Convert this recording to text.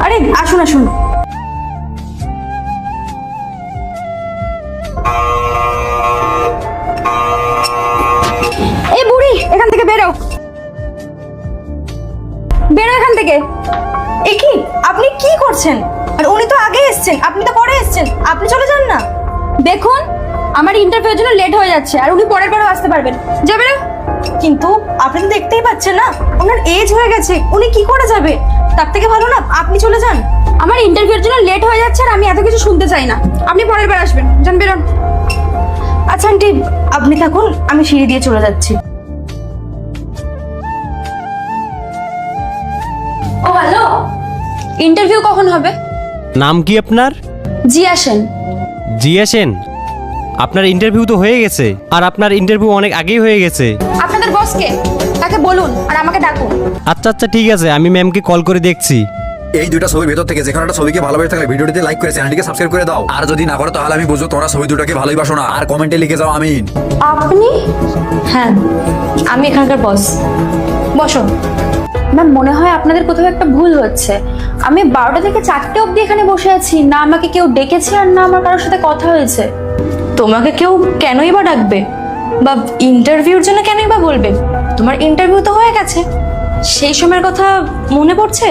আরে আসুন আসুন। এই বুড়ি, এখান থেকে বেরো, বেরো এখান থেকে। এ কি, আপনি কি করছেন? আর উনি তো আগে এসেছেন, আপনি তো পরে এসেছেন, আপনি চলে যান না। দেখুন, আমার ইন্টারভিউর জন্য লেট হয়ে যাচ্ছে, আর উনি পরের বারও আসতে পারবেন। যা বেরো। কিন্তু আপনি তো দেখতেই পাচ্ছেন না, ওনার এজ হয়ে গেছে, উনি কি করে যাবে? তার থেকে ভালো না আপনি চলে যান। আমার ইন্টারভিউর জন্য লেট হয়ে যাচ্ছে, আর আমি এত কিছু শুনতে চাই না। আপনি পরের বার আসবেন, যান বেরোন। আচ্ছা আন্টি, আপনি থাকুন, আমি সিঁড়ি দিয়ে চলে যাচ্ছি। ও হ্যালো, ইন্টারভিউ কখন হবে? নাম কি আপনার? জি আসেন। জিয়া সেন। আপনার ইন্টারভিউ তো হয়ে গেছে, আর আপনার ইন্টারভিউ অনেক আগেই হয়ে গেছে। আপনাদের বসকে, তাকে বলুন আর আমাকে ডাকুন। আচ্ছা আচ্ছা ঠিক আছে, আমি ম্যামকে কল করে দেখছি। এই দুইটা ছবির ভেতর থেকে যেখানে একটা ছবিকে ভালোবেসে থাকলে ভিডিওটিতে লাইক করে চ্যানেলটিকে সাবস্ক্রাইব করে দাও। আর যদি না করো তাহলে আমি বুঝবো তোমরা ছবি দুটাকে ভালোবাসো না। আর কমেন্টে লিখে যাও আমিন। আপনি? হ্যাঁ, আমি এখানকার বস। বসো। ম্যাম, মনে হয় আপনাদের কোথাও একটা ভুল হচ্ছে। আমি 12টা থেকে 4টে অবধি এখানে বসে আছি, না আমাকে কেউ ডেকেছে আর না আমার কারোর সাথে কথা হয়েছে। তোমাকে কেউ কেনই বা ডাকবে, বা ইন্টারভিউর জন্য কেনই বা বলবে? তোমার ইন্টারভিউ তো হয়ে গেছে। সেই সময়ের কথা মনে পড়ছে?